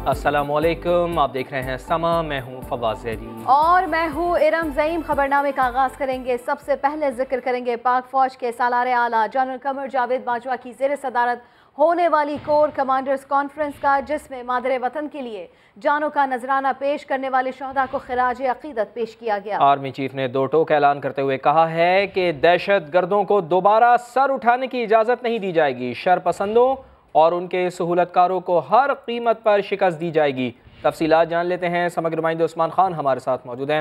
अस्सलामुअलैकुम, आप देख रहे हैं समा। मैं हूँ फवाद ज़ैदी और मैं हूँ इरम ज़ईम। खबरनामे का आगाज़ करेंगे। सबसे पहले जिक्र करेंगे पाक फौज के सालार आला जनरल कमर जावेद बाजवा की ज़ेर सदारत होने वाली कोर कमांडर्स कॉन्फ्रेंस का, जिसमें मादरे वतन के लिए जानों का नजराना पेश करने वाले शहदा को खिराज अकीदत पेश किया गया। आर्मी चीफ ने दो टोक ऐलान करते हुए कहा है कि दहशत गर्दों को दोबारा सर उठाने की इजाज़त नहीं दी जाएगी। शर पसंदों और उनके सहूलतकारों को हर कीमत पर शिकस्त दी जाएगी। तफसीलात जान लेते हैं। समग्र नुमाइंदे उस्मान खान हमारे साथ मौजूद हैं।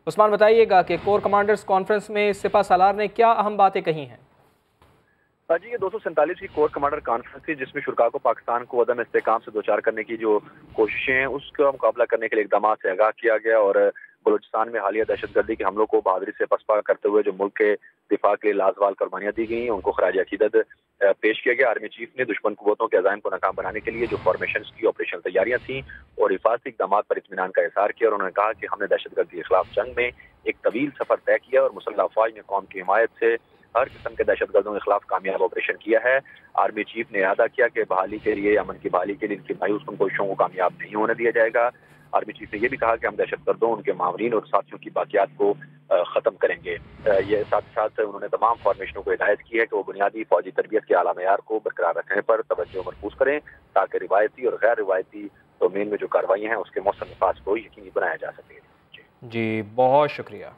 उस्मान, बताइएगा कि कोर कमांडर्स कॉन्फ्रेंस में सिपा सालार ने क्या अहम बातें कही हैं? जी, ये 247 की कोर कमांडर कॉन्फ्रेंस थी, जिसमें शुरा को पाकिस्तान को अदम इस्तेकाम से दो चार करने की जो कोशिशें हैं उसका मुकाबला करने के लिए इकदाम से आगाह किया गया और बलूचिस्तान में हालिया दहशतगर्दी के हमलों को बहादुरी से पसपा करते हुए जो मुल्क के दिफा के लिए लाजवाल कुर्बानियां दी गई, उनको खराज अकीदत पेश किया गया। आर्मी चीफ ने दुश्मन कुव्वतों के अज़ाइम को नाकाम बनाने के लिए जो फॉर्मेशन की ऑपरेशन तैयारियां थी और हिफाजती इक़दाम पर इत्मीनान का इज़हार किया और उन्होंने कहा कि हमने दहशतगर्दी के खिलाफ जंग में एक तवील सफर तय किया और मुसल्लह अफवाज ने कौम की हिमायत से हर किस्म के दहशतगर्दों के खिलाफ कामयाब ऑपरेशन किया है। आर्मी चीफ ने इरादा किया कि बहाली के लिए, अमन की बहाली के लिए इनकी मायूस कोशिशों को कामयाब नहीं होने दिया जाएगा। आर्मी चीफ ने यह भी कहा कि हम दहशतगर्दों, उनके मावरीन और साथियों की बाकियात को खत्म करेंगे। ये साथ साथ उन्होंने तमाम फॉर्मेशनों को हिदायत की है कि वो बुनियादी फौजी तरबियत के आला मयार को बरकरार रखने पर तवज्जो मरकूज करें ताकि रिवायती और गैर रिवायती डोमेन में जो कार्रवाई हैं उसके मौसम नफाज को यकीनी बनाया जा सके। जी, बहुत शुक्रिया।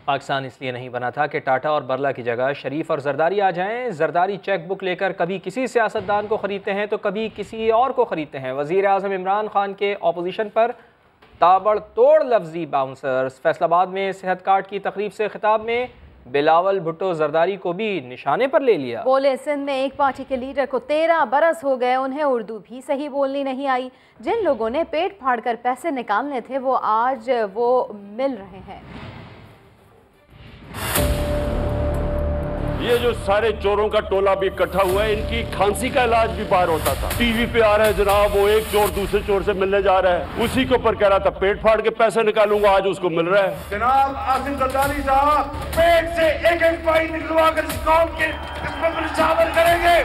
पाकिस्तान इसलिए नहीं बना था कि टाटा और बरला की जगह शरीफ और जरदारी आ जाएं। जरदारी चेक बुक लेकर कभी किसी सियासतदान को ख़रीदते हैं तो कभी किसी और को ख़रीदते हैं। वज़ीर आज़म इमरान खान के अपोजिशन पर ताबड़तोड़ लफ्जी बाउंसर्स। फैसलाबाद में सेहत कार्ड की तकरीब से खिताब में बिलावल भुट्टो जरदारी को भी निशाने पर ले लिया। बोले, सिंध में एक पार्टी के लीडर को 13 बरस हो गए, उन्हें उर्दू भी सही बोलनी नहीं आई। जिन लोगों ने पेट फाड़ कर पैसे निकालने थे वो आज वो मिल रहे हैं। ये जो सारे चोरों का टोला भी इकट्ठा हुआ है, इनकी खांसी का इलाज भी बाहर होता था। टीवी पे आ रहा है जनाब, वो एक चोर दूसरे चोर से मिलने जा रहा है, उसी के ऊपर कह रहा था पेट फाड़ के पैसे निकालूंगा, आज उसको मिल रहा है। जनाब आसिम जरदारी साहब पेट से एक एक पाई निकलवा कर इस कौम के इसमें शामिल करेंगे।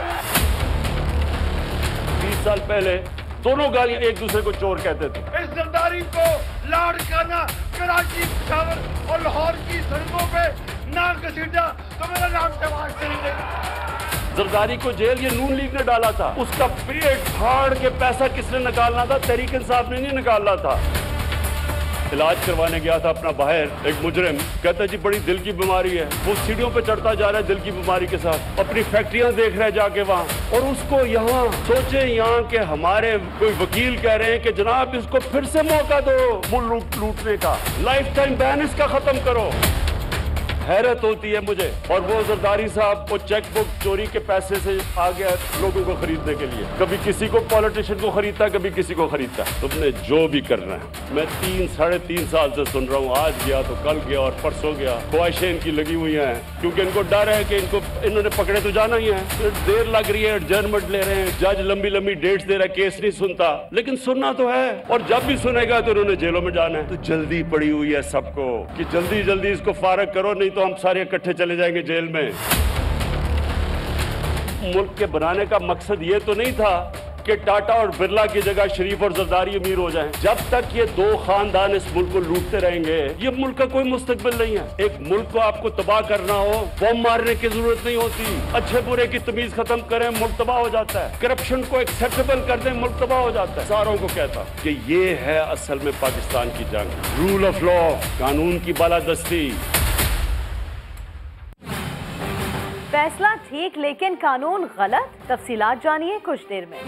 20 साल पहले दोनों गालियां एक दूसरे को चोर कहते थे। इस जरदारी को लाड़काना कराची, पेशावर और लाहौर की सड़कों पे ना घसीटा तो मेरा नाम शहबाज शरीफ है। जरदारी को जेल ये नून लीग ने डाला था, उसका पेट फाड़ के पैसा किसने निकालना था? तहरीक इंसाफ ने नहीं निकालना था। इलाज करवाने गया था अपना बाहर, एक मुजरिम कहता जी बड़ी दिल की बीमारी है, वो सीढ़ियों पे चढ़ता जा रहा है दिल की बीमारी के साथ, अपनी फैक्ट्रियां देख रहा है जाके वहाँ, और उसको यहाँ सोचे यहाँ के हमारे कोई वकील कह रहे हैं कि जनाब इसको फिर से मौका दो मुल्क लूटने का, लाइफ टाइम बैन इसका खत्म करो। हैरत होती है मुझे। और वो जरदारी साहब वो चेक बुक चोरी के पैसे से आ गया लोगों को खरीदने के लिए, कभी किसी को पॉलिटिशियन को खरीदता है, कभी किसी को खरीदता है। तुमने जो भी करना है, मैं 3-3.5 साल से सुन रहा हूँ, आज गया तो कल गया और परसों गया, ख्वाहिशें इनकी लगी हुई हैं क्योंकि इनको डर है कि इन्होंने पकड़े तो जाना ही है। तो देर लग रही है, एडजर्नमेंट ले रहे हैं, जज लंबी लंबी डेट्स दे रहा है, केस नहीं सुनता, लेकिन सुनना तो है और जब भी सुनेगा तो उन्होंने जेलों में जाना है। तो जल्दी पड़ी हुई है सबको कि जल्दी जल्दी इसको फारग करो, नहीं तो हम सारे इकट्ठे चले जाएंगे जेल में। मुल्क के बनाने का मकसद ये तो नहीं था कि टाटा और बिरला की जगह शरीफ और जरदारी अमीर हो जाएं। जब तक ये दो खानदान इस मुल्क को लूटते रहेंगे, ये मुल्क का कोई मुस्तकबिल नहीं है। एक मुल्क को आपको तबाह करना हो, बम मारने की जरूरत नहीं होती, अच्छे बुरे की तमीज खत्म करें, मुल्क तबाह हो जाता है। करप्शन को एक्सेप्टेबल कर दें, मुल्क तबाह हो जाता है। सारों को कहता कि ये है असल में पाकिस्तान की जंग, रूल ऑफ लॉ, कानून की बालादस्ती। फैसला ठीक लेकिन कानून गलत, तफसीलात जानिए कुछ देर में।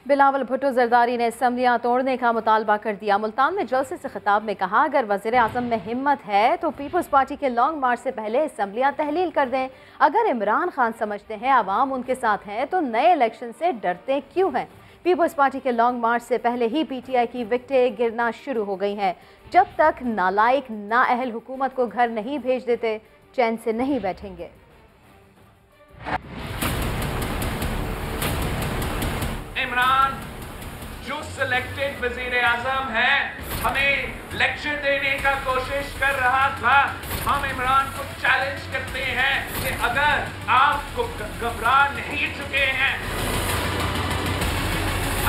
बिलावल भुट्टो जरदारी ने असम्बलियाँ तोड़ने का मुतालबा कर दिया। मुल्तान में जलसे से खिताब में कहा, अगर वज़ीर आज़म में हिम्मत है तो पीपल्स पार्टी के लॉन्ग मार्च से पहले असम्बलियाँ तहलील कर दें। अगर इमरान खान समझते हैं आवाम उनके साथ हैं तो नए इलेक्शन से डरते क्यों हैं? पीपल्स पार्टी के लॉन्ग मार्च से पहले ही PTI की विकटें गिरना शुरू हो गई हैं। जब तक नालायक नाअहल हुकूमत को घर नहीं भेज देते, चैन से नहीं बैठेंगे। इमरान जो सिलेक्टेड वजीर आजम है हमें लेक्चर देने का कोशिश कर रहा था। हम इमरान को चैलेंज करते हैं कि अगर आप को घबरा नहीं चुके हैं।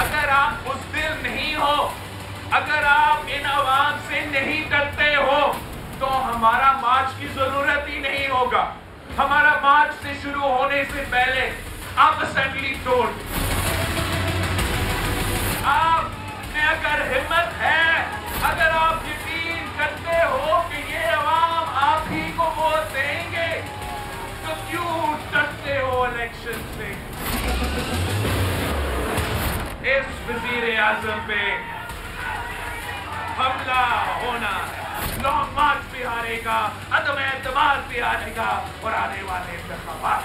अगर आप बुज़दिल नहीं हो, अगर आप इन आवाम से नहीं डरते हो, तो हमारा मार्च की जरूरत ही नहीं होगा। हमारा मार्च से शुरू होने से पहले आप असेंबली तोड़, आप में अगर हिम्मत है, अगर आप यकीन करते हो कि ये अवाम आप ही को वोट देंगे, तो क्यों डरते हो इलेक्शन से? इस वजीर आजम पे हमला होना, लॉन्ग मार्च भी हारेगा, अदम एतमाद भी हारेगा और आने वाले इंतखाबात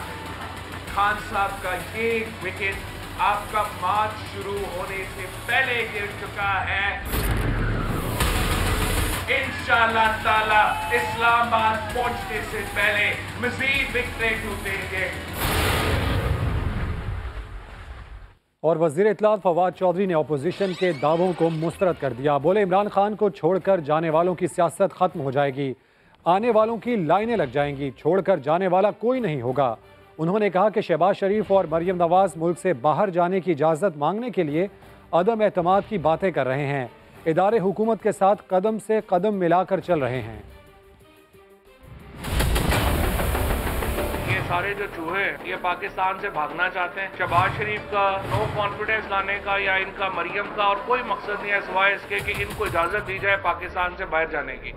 खान साहब का ये विकेट आपका मार्च शुरू होने से पहले गिर चुका है। इंशाअल्लाह ताला इस्लामाबाद पहुंचने से पहले मजीद विकेट टूटेंगे। और वज़ीर इत्तलात फवाद चौधरी ने अपोजिशन के दावों को मुस्तरद कर दिया। बोले इमरान खान को छोड़कर जाने वालों की सियासत ख़त्म हो जाएगी, आने वालों की लाइनें लग जाएंगी, छोड़कर जाने वाला कोई नहीं होगा। उन्होंने कहा कि शहबाज शरीफ और मरियम नवाज मुल्क से बाहर जाने की इजाज़त मांगने के लिए अदम एतमाद की बातें कर रहे हैं। इदारे हुकूमत के साथ कदम से कदम मिलाकर चल रहे हैं। ये सारे जो चूहे ये पाकिस्तान से भागना चाहते हैं। शहबाज शरीफ का नो कॉन्फिडेंस लाने का या इनका मरियम का और कोई मकसद नहीं है सिवाय इसके कि इनको इजाज़त दी जाए पाकिस्तान से बाहर जाने की।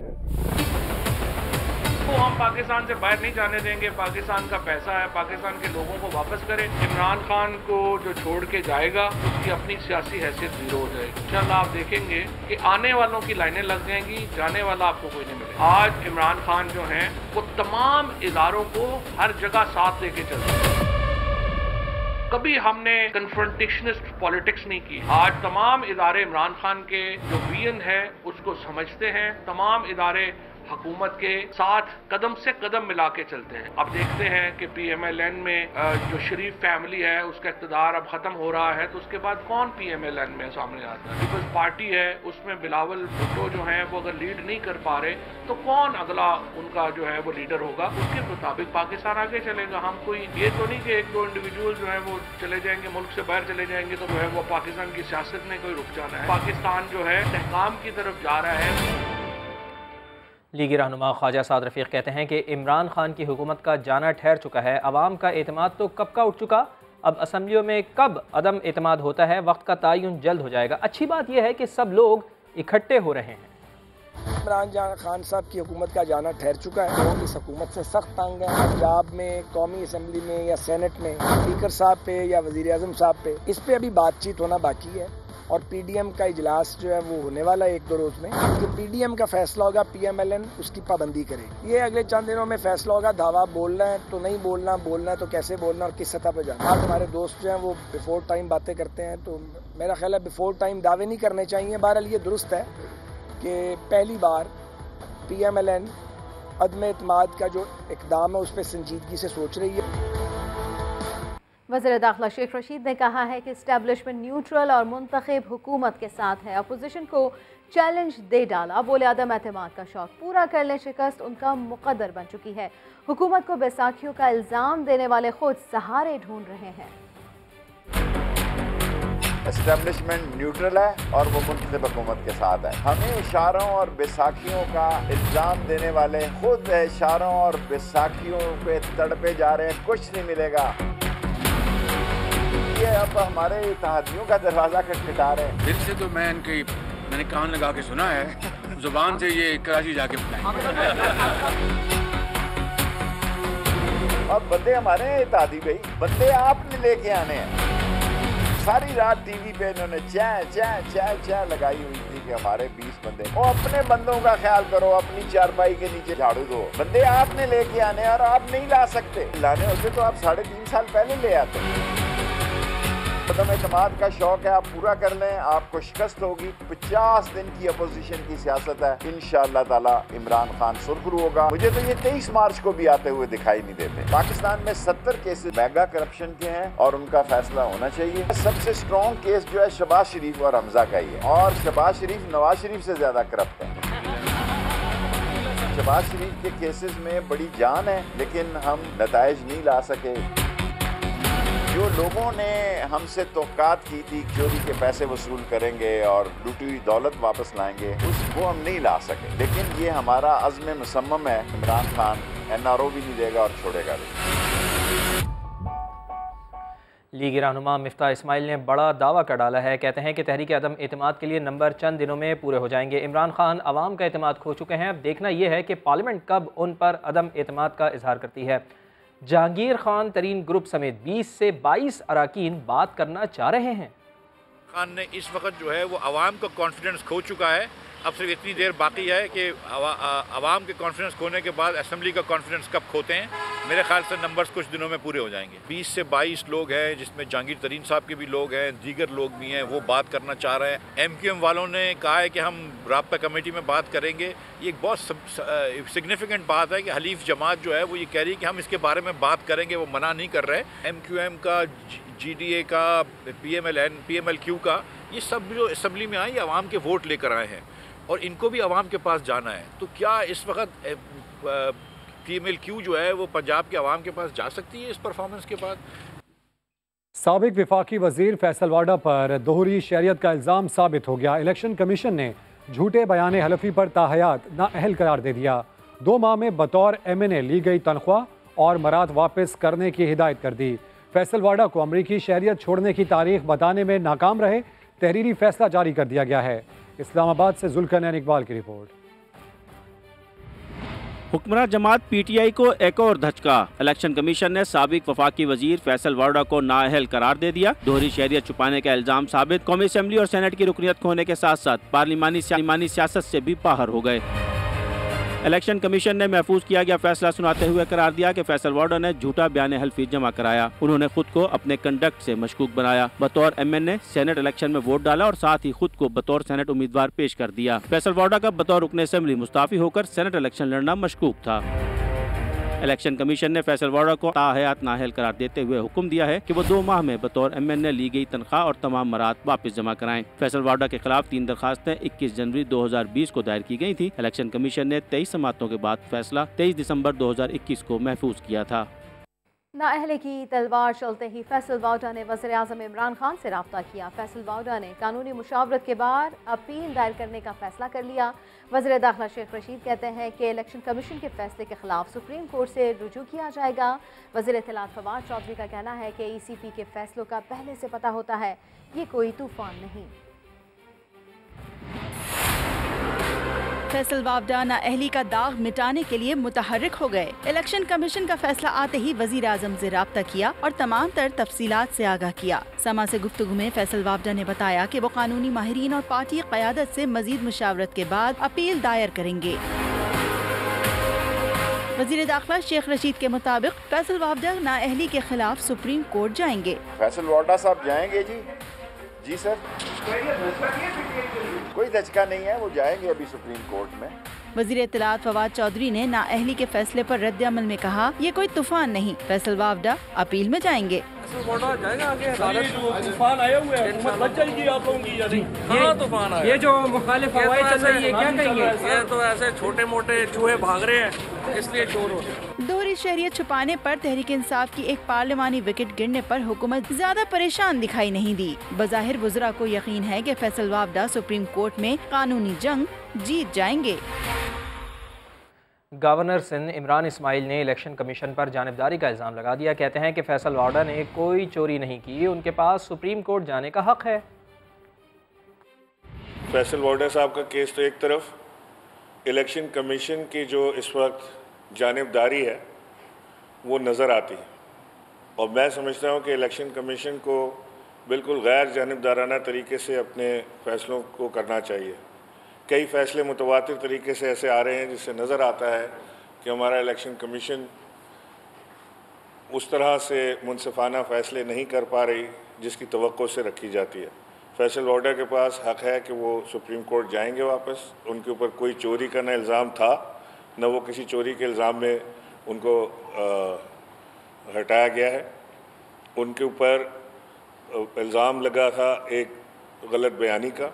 तो हम पाकिस्तान से बाहर नहीं जाने देंगे। पाकिस्तान का पैसा है, पाकिस्तान के लोगों को वापस करें। इमरान खान को जो छोड़ के जाएगा उसकी अपनी सियासी हैसियत जीरो हो जाएगी। इंशाल्लाह आप देखेंगे कि आने वालों की लाइनें लग जाएंगी, जाने वाला आपको कोई नहीं मिलेगा। आज इमरान खान जो हैं वो तमाम इदारों को हर जगह साथ लेके चलते हैं। कभी हमने कन्फ्रंटेशनिस्ट पॉलिटिक्स नहीं की। आज तमाम इदारे इमरान खान के जो विजन है उसको समझते हैं। तमाम इदारे हुकूमत के साथ कदम से कदम मिला के चलते हैं। अब देखते हैं कि PMLN में जो शरीफ फैमिली है उसका इक़्तिदार अब ख़त्म हो रहा है, तो उसके बाद कौन PMLN में सामने आता है? पीपल्स पार्टी है, उसमें बिलावल भुट्टो जो हैं वो अगर लीड नहीं कर पा रहे तो कौन अगला उनका जो है वो लीडर होगा? उसके मुताबिक पाकिस्तान आगे चलेगा। हम कोई ये तो नहीं कि एक दो इंडिविजुअल जो है वो चले जाएंगे, मुल्क से बाहर चले जाएंगे तो जो है वो पाकिस्तान की सियासत में कोई रुक जाना है। पाकिस्तान जो है इस्तेहकाम की तरफ जा रहा है। लीगी रहनुमा ख्वाजा साद रफ़ीक कहते हैं कि इमरान खान की हुकूमत का जाना ठहर चुका है। अवाम का एतमाद तो कब का उठ चुका, अब असम्बलियों में कब अदम एतमाद होता है, वक्त का तयन जल्द हो जाएगा। अच्छी बात यह है कि सब लोग इकट्ठे हो रहे हैं। इमरान खान साहब की हुकूमत का जाना ठहर चुका है। लोग इस हुकूमत से सख्त तंग है। पंजाब में कौमी असम्बली में या सेनेट में स्पीकर साहब पे या वज़ीर आज़म साहब पे इस पे अभी बातचीत होना बाकी है और PDM का इजलास जो है वो होने वाला है 1-2 रोज में। जो PDM का फैसला होगा PMLN उसकी पाबंदी करेगी। ये अगले चंद दिनों में फैसला होगा। दावा बोलना है तो नहीं बोलना, बोलना है तो कैसे बोलना और किस सतह पर जाना। आज हमारे दोस्त जो हैं वो बिफोर टाइम बातें करते हैं, तो मेरा ख्याल है बिफोर टाइम दावे नहीं करने चाहिए। बहरहाल ये दुरुस्त है कि पहली बार PMLN अदम एतमाद का जो इक़दाम है उस पर संजीदगी से सोच रही है। वज़ीर दाखिला शेख रशीद ने कहा है कि इस्टेब्लिशमेंट न्यूट्रल और मुंतखब हुकूमत के साथ है। अपोजिशन को चैलेंज दे डाला। बोले अदम एतमाद का शौक पूरा कर ले, शिकस्त उनका मुकद्दर बन चुकी है। हुकूमत को बैसाखियों का इल्ज़ाम देने वाले खुद सहारे ढूंढ रहे हैं। एस्टेब्लिशमेंट न्यूट्रल है और वो मुंतखब हुकूमत के साथ है। हमें इशारों और बैसाखियों का इल्ज़ाम देने वाले खुद इशारों और बैसाखियों पे तड़पे जा रहे हैं। कुछ नहीं मिलेगा। ये अब हमारे इत्तेहादियों का दरवाजा खटखटा रहे हैं। दिल से तो मैंने कान लगा के सुना है, जुबान से ये कराची जाके बताएंगे। अब बंदे हमारे हैं इत्तेहादी भाई, बंदे आपने लेके आने हैं। सारी रात टीवी पे इन्होंने चा लगाई हुई थी कि हमारे 20 बंदे। और अपने बंदों का ख्याल करो, अपनी चारपाई के नीचे झाड़ू दो। बंदे आपने लेके आने और आप नहीं ला सकते। लाने होते तो आप 3.5 साल पहले ले आते। अदम एतमाद का शौक है, आप पूरा कर लें, आपको शिकस्त होगी। 50 दिन की अपोजिशन की सियासत है। इंशाअल्लाह ताला इमरान खान सुरखरू होगा। मुझे तो ये 23 मार्च को भी आते हुए दिखाई नहीं देते। पाकिस्तान में 70 केसेस मेगा करप्शन के हैं और उनका फैसला होना चाहिए। सबसे स्ट्रॉन्ग केस जो है शहबाज शरीफ और हमजा का ही है, और शहबाज शरीफ नवाज शरीफ से ज्यादा करप्ट है। शहबाज शरीफ के केसेस में बड़ी जान है लेकिन हम नताइज नहीं ला सके। जो लोगों ने हमसे तौक़ात की थी चोरी के पैसे वसूल करेंगे और लूटी हुई दौलत वापस लाएंगे, उसको हम नहीं ला सके। लेकिन ये हमारा अज़्म मुसम्मम है। इमरान खान NRO भी नहीं देगा और छोड़ेगा भी। लीगी रहनुमा मिफ्ताह इस्माइल ने बड़ा दावा कर डाला है। कहते हैं कि तहरीक अदम एतमाद के लिए नंबर चंद दिनों में पूरे हो जाएंगे। इमरान खान अवाम का एतमाद खो चुके हैं। अब देखना यह है कि पार्लियामेंट कब उन पर अदम एतमाद का इजहार करती है। जहांगीर खान तरीन ग्रुप समेत 20 से 22 अराकीन बात करना चाह रहे हैं। खान ने इस वक्त जो है वो अवाम का कॉन्फिडेंस खो चुका है। अब सिर्फ इतनी देर बाकी है कि अवाम के कॉन्फिडेंस खोने के बाद असेंबली का कॉन्फिडेंस कब खोते हैं। मेरे ख्याल से नंबर्स कुछ दिनों में पूरे हो जाएंगे। 20 से 22 लोग हैं, जिसमें जहांगीर तरीन साहब के भी लोग हैं, दीगर लोग भी हैं, वो बात करना चाह रहे हैं। MQM वालों ने कहा है कि हम राब्ता कमेटी में बात करेंगे। ये एक बहुत सिग्निफिकेंट बात है कि हलीफ जमात जो है वो ये कह रही है कि हम इसके बारे में बात करेंगे, वो मना नहीं कर रहे। MQM का, GDA का, PMLQ का, ये सब जो असम्बली में आए ये अवाम के वोट लेकर आए हैं और इनको भी अवाम के पास जाना है। तो क्या इस वक्त PMLQ जो है वो पंजाब के अवाम के पास जा सकती है इस परफॉर्मेंस के बाद? साबिक वफाकी वजीर फैसल वाडा पर दोहरी शरीयत का इल्ज़ाम साबित हो गया। इलेक्शन कमीशन ने झूठे बयान हलफी पर ताहयात नाअहल करार दे दिया। 2 माह में बतौर MNA ली गई तनख्वाह और मराद वापस करने की हिदायत कर दी। फैसल वाडा को अमरीकी शहरियत छोड़ने की तारीख बताने में नाकाम रहे। तहरीरी फैसला जारी कर दिया गया है। इस्लामाबाद से जुल्करनैन इकबाल की रिपोर्ट। हुक्मरान जमात PTI को एक और धचका। इलेक्शन कमीशन ने साबिक वफाकी वजीर फैसल वाडा को नाअहल करार दे दिया। दोहरी शहरियत छुपाने का इल्जाम साबित। कौमी असेंबली और सेनेट की रुकनियत खोने के साथ साथ पार्लिमानी सियासत से भी बाहर हो गए। इलेक्शन कमीशन ने महफूज किया गया फैसला सुनाते हुए करार दिया कि फैसल वाडा ने झूठा बयान हल्फी जमा कराया। उन्होंने खुद को अपने कंडक्ट से मशकूक बनाया। बतौर MNA सेनेट इलेक्शन में वोट डाला और साथ ही खुद को बतौर सेनेट उम्मीदवार पेश कर दिया। फैसल वाडा का बतौर रुकने असेंबली मुस्ताफी होकर सेनेट इलेक्शन लड़ना मशकूक था। इलेक्शन कमीशन ने फैसल वाडा को ताहयात नाअहल करार देते हुए हुक्म दिया है कि वो 2 माह में बतौर MNA ली गई तनख्वाह और तमाम मराद वापस जमा कराएं। फैसल वाडा के खिलाफ 3 दरखास्तें 21 जनवरी 2020 को दायर की गई थी। इलेक्शन कमीशन ने 23 समातों के बाद फैसला 23 दिसंबर 2021 को महफूज किया था। नाअहले की तलवार चलते ही फैसल वाडा ने वज़ीर आज़म इमरान खान से रब्ता किया। फैसल वाडा ने कानूनी मुशावरत के बाद अपील दायर करने का फैसला कर लिया। वज़ीर दाखिला शेख रशीद कहते हैं कि इलेक्शन कमीशन के फैसले के खिलाफ सुप्रीम कोर्ट से रुजू किया जाएगा। वज़ीर इत्तलात फवाद चौधरी का कहना है कि ECP के फैसलों का पहले से पता होता है, ये कोई तूफान नहीं। फैसल वाडा नाअहली का दाग मिटाने के लिए मुतहर्रिक हो गए। इलेक्शन कमीशन का फैसला आते ही वजीर आजम से राब्ता किया और तमाम तर तफसीलात से आगाह किया। समा से गुफ्तगू में फैसल वाडा ने बताया कि वो कानूनी माहिरीन और पार्टी क़यादत से मजीद मुशावरत के बाद अपील दायर करेंगे। वजीर दाखिला शेख रशीद के मुताबिक फैसल वाडा नाअहली के खिलाफ सुप्रीम कोर्ट जाएंगे। फैसल वाडा साहब जाएंगे जी सर, कोई धचका नहीं है, वो जाएंगे अभी सुप्रीम कोर्ट में। वजीर इत्तलात फवाद चौधरी ने नाअहली के फैसले पर रद्द अमल में कहा, ये कोई तूफान नहीं, फैसल वाडा अपील में जाएंगे। तूफान आए हुए हैं, बच जाएगी आप लोगों की। तूफान आया, ये जो मुखालिफ हवाएं चल रही है, क्या कहेंगे? ये तो ऐसे छोटे मोटे चूहे भाग रहे हैं, इसलिए शोर हो रहा है। दोहरी शहरियत छुपाने पर तहरीक इंसाफ की एक पार्लिमानी विकेट गिरने पर हुकूमत ज्यादा परेशान दिखाई नहीं दी। बज़ाहिर वज़रा को यकीन है कि फैसल वाडा सुप्रीम कोर्ट में कानूनी जंग जीत जाएंगे। गवर्नर सिंध इमरान इस्माइल ने इलेक्शन कमीशन पर जानिबदारी का इल्ज़ाम लगा दिया। कहते हैं कि फैसल वाडा ने कोई चोरी नहीं की, उनके पास सुप्रीम कोर्ट जाने का हक है। फैसल वाडा साहब का केस तो एक तरफ, इलेक्शन कमीशन की जो इस वक्त जानिबदारी है वो नज़र आती है, और मैं समझता हूँ कि इलेक्शन कमीशन को बिल्कुल गैर जानिबदाराना तरीके से अपने फ़ैसलों को करना चाहिए। कई फ़ैसले मुतवातिर तरीके से ऐसे आ रहे हैं जिससे नज़र आता है कि हमारा इलेक्शन कमीशन उस तरह से मुनसिफाना फ़ैसले नहीं कर पा रही जिसकी तवक्को से रखी जाती है। फैसल वाडा के पास हक़ है कि वो सुप्रीम कोर्ट जाएंगे वापस। उनके ऊपर कोई चोरी का न इल्ज़ाम था, न वो किसी चोरी के इल्ज़ाम में उनको हटाया गया है। उनके ऊपर इल्ज़ाम लगा था एक गलत बयानी का,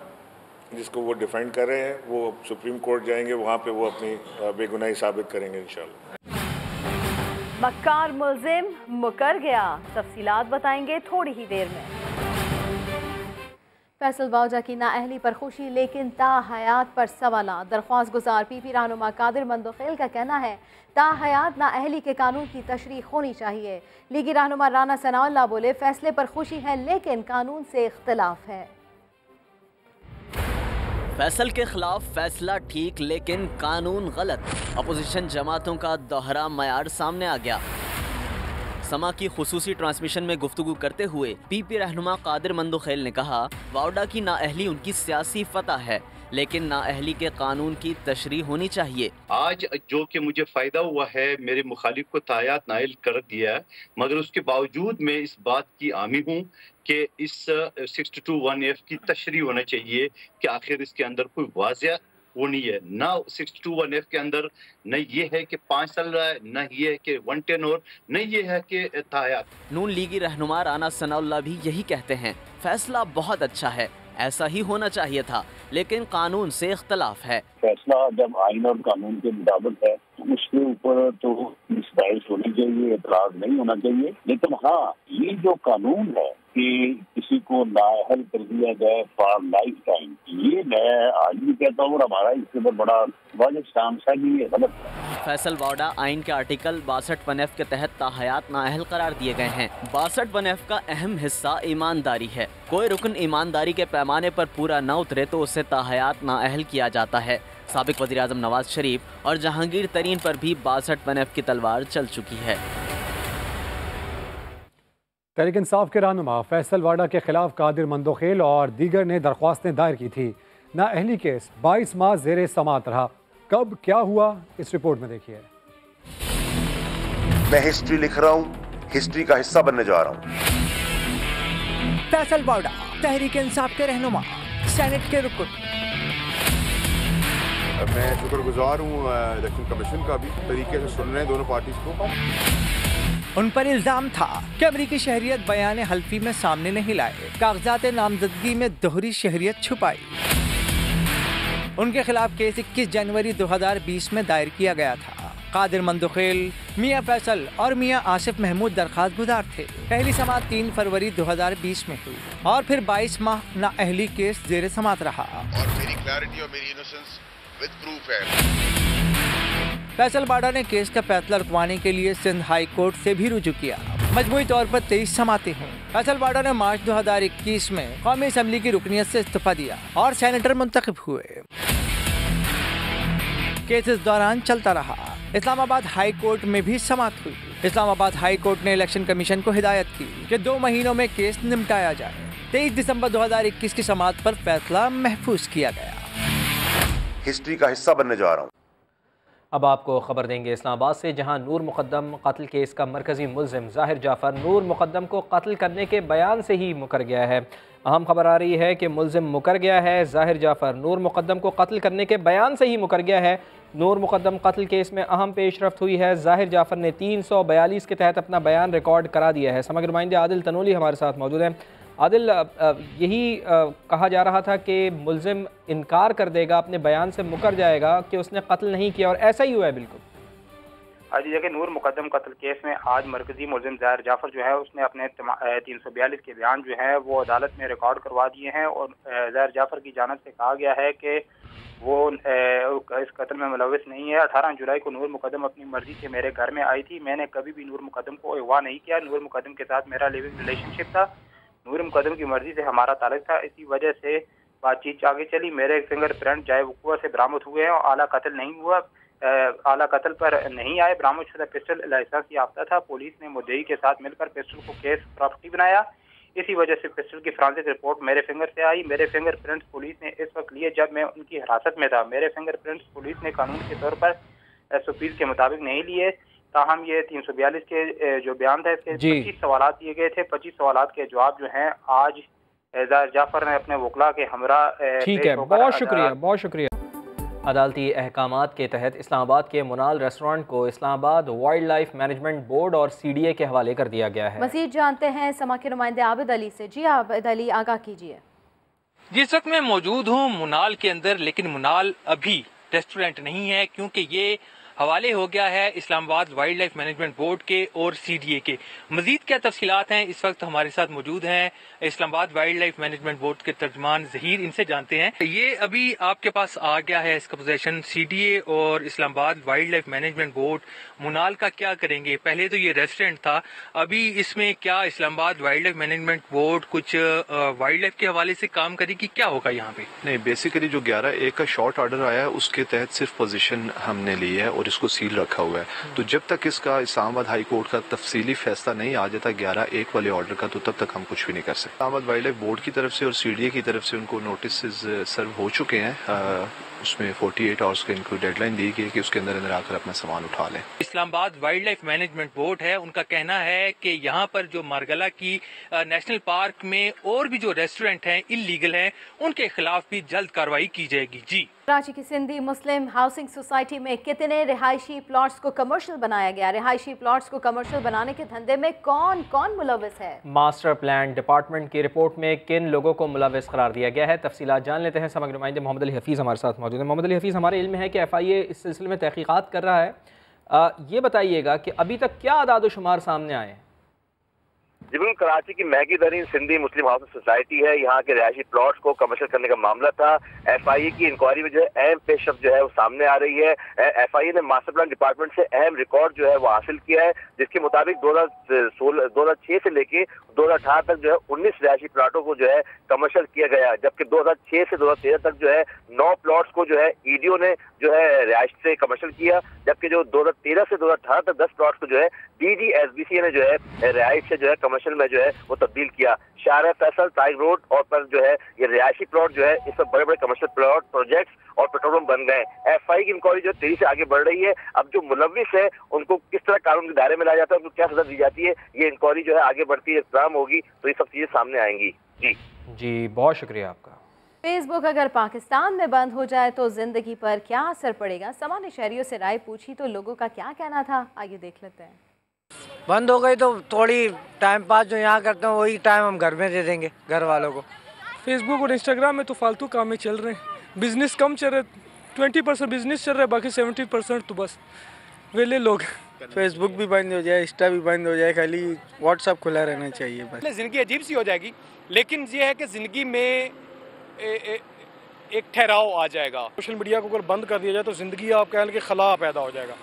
जिसको वो डिफेंड कर रहे हैं। वो सुप्रीम कोर्ट जाएंगे, वहाँ पे वो अपनी बेगुनाही साबित करेंगे इंशाल्लाह। मक्कार मुल्जिम मुकर गया, तफसीलात बताएंगे थोड़ी ही देर में। फैसल वाउजा की नाअहली पर खुशी लेकिन ताहयात पर सवालात। दरख्वास्त गुजार पीपी रहनुमा कादिर मंदोखेल का कहना है ताहयात नाअहली के कानून की तशरीह होनी चाहिए। लीगी रहनुमा राना सनाउल्लाह बोले फैसले पर खुशी है लेकिन कानून से इख्तलाफ है। फैसल के खिलाफ फैसला ठीक लेकिन कानून गलत, अपोजिशन जमातों का दोहरा मयार सामने आ गया। समा की खुसूसी ट्रांसमिशन में गुफ्तगू करते हुए पीपी रहनुमा कादिर मंदोखेल ने कहा वाउडा की नाअहली उनकी सियासी फतह है लेकिन नाअहली के कानून की तशरीह होनी चाहिए। आज जो कि मुझे फ़ायदा हुआ है, मेरे मुखालिफ को तायात नाइल कर दिया है, मगर उसके बावजूद मैं इस बात की हामी हूँ कि इस 621F की तशरीह होना चाहिए कि आखिर इसके अंदर कोई वाज़ेह वो नहीं है। ना 621F के अंदर न ये है कि 5 साल रहा है, न ये है कि 110 और न ये है कि तायात। नून लीगी रहनुमा राना सनाउल्लाह भी यही कहते हैं फैसला बहुत अच्छा है, ऐसा ही होना चाहिए था लेकिन कानून से इख्तलाफ है। फैसला जब आइन और कानून के मुताबिक है उसके ऊपर तो बहस होनी चाहिए, एतराज नहीं होना चाहिए। लेकिन हाँ, ये जो कानून है कि किसी को नाअहल कर दिया जाए फॉर लाइफ टाइम, ये मैं आज भी कहता हूँ और हमारा इसके ऊपर बड़ा वाज़ेह स्टांस है कि ये गलत है। फैसल वाउडा आइन के आर्टिकल 62(1)F के तहत ताहयात नाअहल करार दिए गए हैं। 62(1)F का अहम हिस्सा ईमानदारी है। कोई रुकन ईमानदारी के पैमाने पर पूरा न उतरे तो उसे ताहयात नाअहल किया जाता है। साबिक वज़ीर आज़म नवाज शरीफ और जहांगीर तरीन पर भी 62(1)F की तलवार चल चुकी है। तहरीक इंसाफ के रहनुमा फैसल वाडा के खिलाफ कादिर मंदोखेल और दीगर ने दरख्वास्तें दायर की थी। नाअहली केस 22 माह ज़ेर समात रहा। कब क्या हुआ इस रिपोर्ट में देखिए। मैं हिस्ट्री लिख रहा हूँ, हिस्ट्री का हिस्सा बनने जा रहा हूँ। फैसल वाडा तहरीक इंसाफ के रहनुमा, सेनेट के रुकन। मैं शुक्रगुजार हूँ इलेक्शन कमीशन का भी, तरीके से सुन रहे हैं दोनों पार्टीज को। उन पर इल्जाम था कि अमरीकी शहरियत बयान हल्फी में सामने नहीं लाए, कागजात नामजदगी में दोहरी शहरियत छुपाई। उनके खिलाफ केस 21 जनवरी 2020 में दायर किया गया था। कादिर मंदोखेल, मियां फैसल और मियां आसिफ महमूद दरखास्त गुजार थे। पहली समात 3 फरवरी 2020 में हुई और फिर 22 माह नाअहली केस जेर समात रहा। और मेरी क्लैरिटी और मेरी इनोसेंस विद प्रूफ है। फैसल वाडा ने केस का फैसला रुकवाने के लिए सिंध हाई कोर्ट से भी रुजू किया। मजमूई तौर पर 23 समातें हुई। फैसल वाडा ने मार्च 2021 में कौमी असम्बली की रुकनियत से इस्तीफा दिया और सेनेटर मुंतखब हुए। केस इस दौरान चलता रहा। इस्लामाबाद हाई कोर्ट में भी समात हुई। इस्लामाबाद हाई कोर्ट ने इलेक्शन कमीशन को हिदायत की कि 2 महीनों में केस निपटाया जाए। 23 दिसंबर 2021 की समात पर फैसला महफूज किया गया। हिस्ट्री का हिस्सा बनने जा रहा हूँ। अब आपको खबर देंगे इस्लामाबाद से, जहां नूर मुकद्दम कत्ल केस का मरकजी मुल्जिम ज़ाहिर जाफ़र नूर मुकद्दम को कत्ल करने के बयान से ही मुकर गया है। अहम खबर आ रही है कि मुल्जिम मुकर गया है। ज़ाहिर जाफ़र नूर मुकद्दम को कत्ल करने के बयान से ही मुकर गया है। नूर मुकद्दम कत्ल केस में अहम पेशरफ्त हुई है। ज़ाहिर जाफ़र ने 342 के तहत अपना बयान रिकॉर्ड करा दिया है। समग्र नुमाइंदे आदिल तनोली हमारे साथ मौजूद हैं। आदिल, यही कहा जा रहा था कि मुल्जिम इनकार कर देगा, अपने बयान से मुकर जाएगा कि उसने कत्ल नहीं किया, और ऐसा ही हुआ है बिल्कुल। आज देखिए, नूर मुकद्दम कत्ल केस में आज मरकजी मुल्जिम ज़ाहिर जाफ़र जो है उसने अपने 342 के बयान जो है वो अदालत में रिकॉर्ड करवा दिए हैं और ज़ाहिर जाफ़र की जानिब से कहा गया है कि वो इस कत्ल में मुलविस नहीं है। 18 जुलाई को नूर मुकद्दम अपनी मर्जी से मेरे घर में आई थी। मैंने कभी भी नूर मुकद्दम को अगवा नहीं किया। नूर मुकद्दम के साथ मेरा लिविंग रिलेशनशिप था। नूर मुकद्दम की मर्जी से हमारा ताल्लुक था। इसी वजह से बातचीत आगे चली। मेरे फिंगरप्रिंट जाए वक़ुआ से बरामद हुए हैं और आला कत्ल नहीं हुआ। आला कत्ल पर नहीं आए। बरामदशुदा पिस्टल लाइसेंस याफ्ता था। पुलिस ने मुद्दई के साथ मिलकर पिस्टल को केस प्रॉपर्टी बनाया। इसी वजह से पिस्टल की फ्रांसिक रिपोर्ट मेरे फिंगर से आई। मेरे फिंगरप्रिंट्स पुलिस ने इस वक्त लिए जब मैं उनकी हिरासत में था। मेरे फिंगरप्रिंट्स पुलिस ने कानून के तौर पर SOPs के मुताबिक नहीं लिए। ताहम ये 342 के जो बयान था इसके 25 सवाल दिए गए थे। 25 सवाल के जवाब जो हैं आज ज़ाहिर जाफ़र ने अपने वकला के हमरा। ठीक है, बहुत शुक्रिया, बहुत शुक्रिया। अदालती अहकामात के तहत इस्लामाबाद के मुनाल रेस्टोरेंट को Islamabad wildlife management board और CDA के हवाले कर दिया गया है। मज़ीद जानते हैं समा के नुमाइंदे आबिद अली से। जी आबिद अली, आगाह कीजिए। जिस वक्त मैं मौजूद हूँ मुनाल के अंदर, लेकिन मुनाल अभी रेस्टोरेंट नहीं है क्योंकि ये हवाले हो गया है Islamabad wildlife management board के और CDA के। मजीद क्या तफसीलात हैं, इस वक्त हमारे साथ मौजूद हैं Islamabad wildlife management board के तर्जमान ज़हीर, इनसे जानते हैं। ये अभी आपके पास आ गया है इसका पोजेशन, CDA और Islamabad wildlife management board Monal का क्या करेंगे? पहले तो ये रेस्टोरेंट था, अभी इसमें क्या Islamabad wildlife management board कुछ वाइल्ड लाइफ के हवाले से काम करेगी, क्या होगा यहाँ पे? नहीं, बेसिकली जो 11A का शॉर्ट ऑर्डर आया है उसके तहत सिर्फ पोजीशन हमने ली है और इसको सील रखा हुआ है। तो जब तक इसका इस्लामाबाद हाई कोर्ट का तफसीली फैसला नहीं आ जाता 11A वाले ऑर्डर का, तो तब तक हम कुछ भी नहीं कर सकते। इस्लामाबाद वाइल्ड लाइफ बोर्ड की तरफ से और CDA की तरफ से उनको नोटिस सर्व हो चुके हैं। उसमें 48 आवर्स का इनको डेडलाइन दी गई कि उसके अंदर आकर अपना सामान उठा लें। Islamabad wildlife management board है, उनका कहना है कि यहाँ पर जो मारगला की नेशनल पार्क में और भी जो रेस्टोरेंट हैं इलीगल हैं, उनके खिलाफ भी जल्द कार्रवाई की जाएगी। जी, कराची की सिंधी मुस्लिम हाउसिंग सोसाइटी में कितने रिहायशी प्लॉट्स को कमर्शियल बनाया गया? रिहायशी प्लॉट्स को कमर्शियल बनाने के धंधे में कौन कौन मुलविस है? मास्टर प्लान डिपार्टमेंट की रिपोर्ट में किन लोगों को मुलविस करार दिया गया है? तफसीलात जान लेते हैं। समग्र नुमाइंदे मोहम्मद अली हफीज़ हमारे साथ मौजूद है। मोहम्मद अली हफीज़, हमारे इल्म है कि FIA इस सिलसिले में तहकीकात कर रहा है, ये बताइएगा कि अभी तक क्या आदाद-ओ-शुमार सामने आए हैं? जी बिल्कुल, कराची की महंगी तरीन सिंधी मुस्लिम हाउसिंग सोसाइटी है, यहाँ के रिहायशी प्लॉट्स को कमर्शियल करने का मामला था। FIA की इंक्वायरी में जो है अहम पेशरफ्त जो है वो सामने आ रही है। FIA ने मास्टर प्लान डिपार्टमेंट से अहम रिकॉर्ड जो है वो हासिल किया है, जिसके मुताबिक 2006 से लेके 2018 तक जो है 19 रिहायशी प्लाटों को जो है कमर्शियल किया गया, जबकि 2006 से 2013 तक जो है 9 प्लॉट्स को जो है EDO ने जो है रिहायश से कमर्शियल किया, जबकि जो 2013 से 2018 तक 10 प्लॉट्स को जो है DDSBC ने जो है रिहायश से जो है कमर्शियल में जो है वो तब्दील किया। शाहरा फैसल, टाइग रोड और पर जो है ये रिहायशी प्लॉट जो है इस पर बड़े बड़े कमर्शियल प्लॉट, प्रोजेक्ट्स और पेट्रोल पंप बन गए। FIA की इंक्वायरी जो तेजी से आगे बढ़ रही है। अब जो मुलविस है उनको किस तरह कानून के दायरे में लाया जाता है, उनको क्या सजा दी जाती है, ये इंक्वायरी जो है आगे बढ़ती है, इस्लाम होगी तो ये सब चीजें सामने आएंगी। जी, बहुत शुक्रिया आपका। फेसबुक अगर पाकिस्तान में बंद हो जाए तो जिंदगी पर क्या असर पड़ेगा? सामान्य शहरियों से राय पूछी तो लोगों का क्या कहना था, आइए देख लेते हैं। बंद हो गई तो थोड़ी टाइम पास जो यहाँ करते हैं वही टाइम हम घर में दे देंगे घर वालों को। फेसबुक और इंस्टाग्राम में तो फालतू काम में चल रहे हैं, बिजनेस कम चल रहे, 20% बिजनेस चल रहा है, बाकी 70% तो बस वेले लोग। फेसबुक भी बंद हो जाए, इंस्टा भी बंद हो जाए, खाली व्हाट्सएप खुला रहना चाहिए बस। ज़िंदगी अजीब सी हो जाएगी, लेकिन ये है कि ज़िंदगी में एक ठहराव आ जाएगा। सोशल मीडिया को अगर बंद कर दिया जाए तो ज़िंदगी आप कह लें कि खला पैदा हो जाएगा,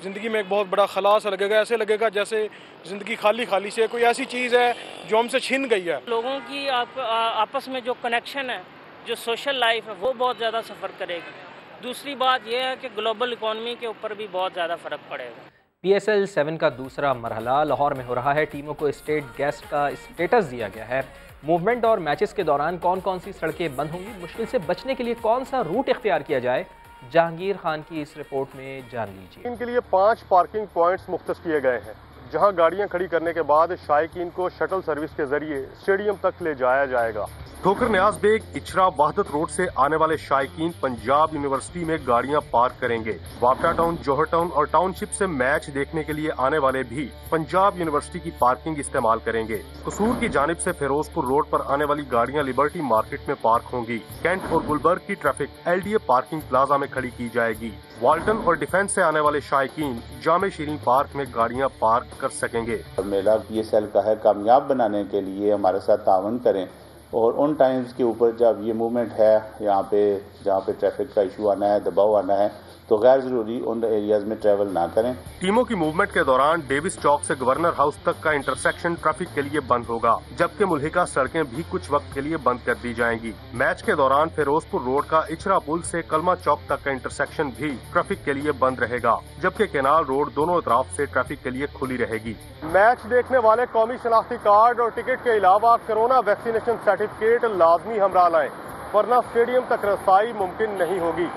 ज़िंदगी में एक बहुत बड़ा खला सा लगेगा, ऐसे लगेगा जैसे ज़िंदगी खाली खाली से कोई ऐसी चीज़ है जो हमसे छिन गई है। लोगों की आपस में जो कनेक्शन है, जो सोशल लाइफ है, वो बहुत ज़्यादा सफ़र करेगी। दूसरी बात यह है कि ग्लोबल इकॉनमी के ऊपर भी बहुत ज़्यादा फ़र्क पड़ेगा। PSL 7 का दूसरा मरहला लाहौर में हो रहा है। टीमों को स्टेट गेस्ट का स्टेटस दिया गया है। मूवमेंट और मैचेस के दौरान कौन कौन सी सड़कें बंद होंगी, मुश्किल से बचने के लिए कौन सा रूट इख्तियार किया जाए, जहांगीर खान की इस रिपोर्ट में जान लीजिए। इनके लिए 5 पार्किंग पॉइंट्स मुख्तस किए गए हैं, जहां गाड़ियां खड़ी करने के बाद शायकीन को शटल सर्विस के जरिए स्टेडियम तक ले जाया जाएगा। ठोकर न्याज बेग, इचरा, वहदत रोड से आने वाले शायकीन पंजाब यूनिवर्सिटी में गाड़ियां पार्क करेंगे। वापटा टाउन, जौहर टाउन और टाउनशिप से मैच देखने के लिए आने वाले भी पंजाब यूनिवर्सिटी की पार्किंग इस्तेमाल करेंगे। कसूर की जानिब से फिरोजपुर रोड पर आने वाली गाड़ियां लिबर्टी मार्केट में पार्क होंगी। कैंट और गुलबर्ग की ट्रैफिक LDA पार्किंग प्लाजा में खड़ी की जाएगी। वाल्टन और डिफेंस से आने वाले शायकीन जामे शीरीन पार्क में गाड़ियां पार्क कर सकेंगे। मेला PSL का है, कामयाब बनाने के लिए हमारे साथ तावन करें और उन टाइम्स के ऊपर जब ये मूवमेंट है यहाँ पे जहाँ पे ट्रैफिक का इशू आना है, दबाव आना है, तो गैर जरूरी उन एरियाज में ट्रैवल ना करें। टीमों की मूवमेंट के दौरान डेविस चौक से गवर्नर हाउस तक का इंटरसेक्शन ट्रैफिक के लिए बंद होगा, जबकि मुल्हिका सड़कें भी कुछ वक्त के लिए बंद कर दी जाएंगी। मैच के दौरान फिरोजपुर रोड का इचरा पुल से कलमा चौक तक का इंटरसेक्शन भी ट्रैफिक के लिए बंद रहेगा, जबकि केनाल रोड दोनों तरफ से ट्रैफिक के लिए खुली रहेगी। मैच देखने वाले कौमी शनाख्ती कार्ड और टिकट के अलावा कोरोना वैक्सीनेशन सर्टिफिकेट लाजमी हमरा लाएं, वरना स्टेडियम तक रसाई मुमकिन नहीं होगी।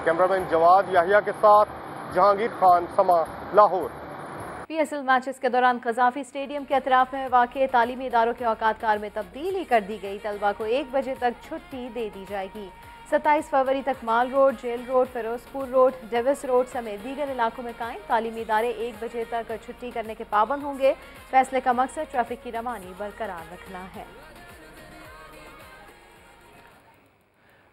कैमरामैन जवाद याहिया के साथ जहांगीर खान, समा, लाहौर। PSL मैचेस के दौरान कज़ाफी स्टेडियम के अतराफ में वाक़े तालीमी इदारों के औकात कार में तब्दीली कर दी गई। तलबा को 1 बजे तक छुट्टी दे दी जाएगी। 27 फरवरी तक mall road, jail road, Firozpur road, Davis road समेत दीगर इलाकों में कायम तालीमी इदारे 1 बजे तक छुट्टी करने के पाबंद होंगे। फैसले का मकसद ट्रैफिक की रवानी बरकरार रखना है।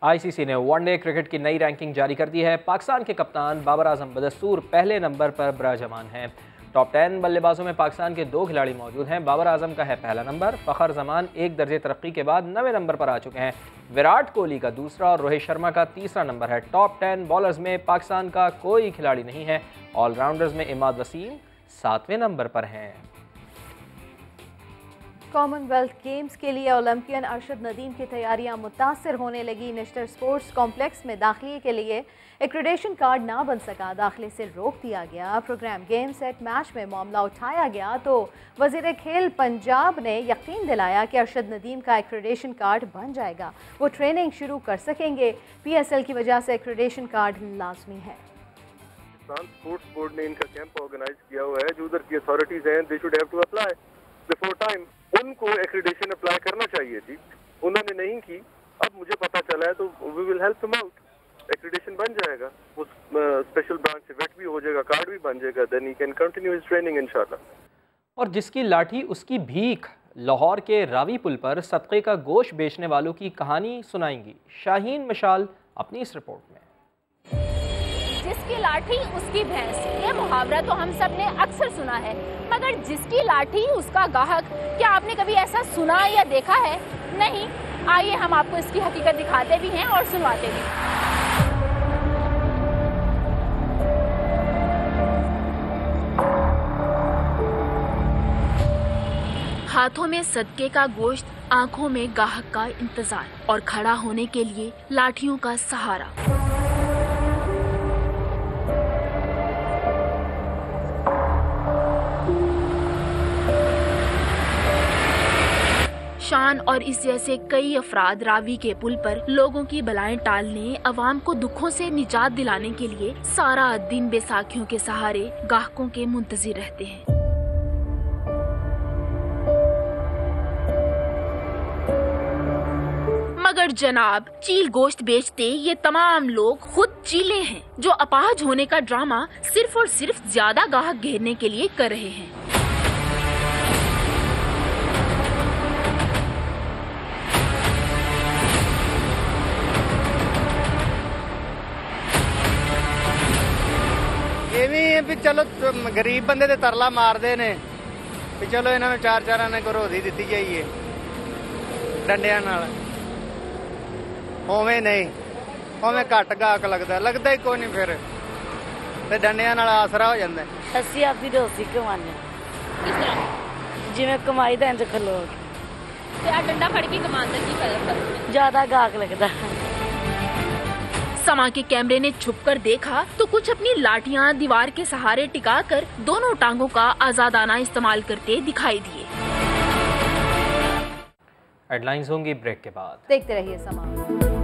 ICC ने वनडे क्रिकेट की नई रैंकिंग जारी कर दी है। पाकिस्तान के कप्तान बाबर आजम बदस्तूर पहले नंबर पर बराजमान हैं। टॉप 10 बल्लेबाजों में पाकिस्तान के 2 खिलाड़ी मौजूद हैं। बाबर आजम का है पहला नंबर, फ़खर जमान 1 दर्जे तरक्की के बाद 9वें नंबर पर आ चुके हैं। विराट कोहली का दूसरा और रोहित शर्मा का तीसरा नंबर है। टॉप 10 बॉलर्स में पाकिस्तान का कोई खिलाड़ी नहीं है। ऑलराउंडर्स में इमाद वसीम 7वें नंबर पर हैं। कॉमनवेल्थ गेम्स के लिए ओलंपियन अरशद नदीम की तैयारियां मुतासर होने लगी। नेशनल स्पोर्ट्स कॉम्प्लेक्स में दाखिले के लिए एक्रेडिशन कार्ड ना बन सका, दाखिले से रोक दिया गया। प्रोग्राम गेम सेट मैच में मामला उठाया गया तो वजीर खेल पंजाब ने यकीन दिलाया कि अरशद नदीम का एक्रेडिशन कार्ड बन जाएगा, वो ट्रेनिंग शुरू कर सकेंगे। PSL की वजह से एक्रेडिशन कार्ड लाजमी है। स्पोर्ट्स बोर्ड ने इनका कैंप ऑर्गेनाइज किया हुआ है। जो उधर की अथॉरिटीज हैं, they should have to apply before time. उनको एक्रेडिशन अप्लाई करना चाहिए थी, उन्होंने नहीं की। अब मुझे पता चला है तो we will help them out. Accreditation बन जाएगा, वो स्पेशल ब्रांच से वेट भी हो जाएगा, कार्ड भी बन जाएगा, then he can continue his training इंशाल्लाह। और जिसकी लाठी उसकी भीख, लाहौर के रावी पुल पर सदक़े का गोश्त बेचने वालों की कहानी सुनाएंगी शाहीन मशाल अपनी इस रिपोर्ट में। जिसकी लाठी उसकी भैंस, ये मुहावरा तो हम सब ने अक्सर सुना है, मगर जिसकी लाठी उसका गाहक, क्या आपने कभी ऐसा सुना या देखा है? नहीं। आइए हम आपको इसकी हकीकत दिखाते भी हैं और सुनवाते भी। हाथों में सदके का गोश्त, आंखों में गाहक का इंतजार और खड़ा होने के लिए लाठियों का सहारा। शान और इस जैसे कई अफराद रावी के पुल पर लोगों की बलाएं टालने, अवाम को दुखों से निजात दिलाने के लिए सारा दिन बैसाखियों के सहारे गाहकों के मुंतजिर रहते हैं। मगर जनाब, चील गोश्त बेचते ये तमाम लोग खुद चीले हैं, जो अपाहज होने का ड्रामा सिर्फ और सिर्फ ज्यादा गाहक घेरने के लिए कर रहे हैं। भी चलो गरीब बंदे ते तरला मारते ने भी चलो इन्होंने 4-4 आने को रोधी दी जाइए डंडिया नाल। उवें नहीं, उवें घट गाहक लगता ही कोई नहीं, फिर ते डंडिया नाल आसरा हो जाता है। असी आपकी दोस्ती कमाने जिवें कमाई दा इंज खलो डंडा फड़ के कमांदा की ज्यादा गाहक लगता। समा के कैमरे ने छुपकर देखा तो कुछ अपनी लाठियां दीवार के सहारे टिकाकर दोनों टांगों का आजादाना इस्तेमाल करते दिखाई दिए। हेडलाइंस होंगी ब्रेक के बाद, देखते रहिए समा।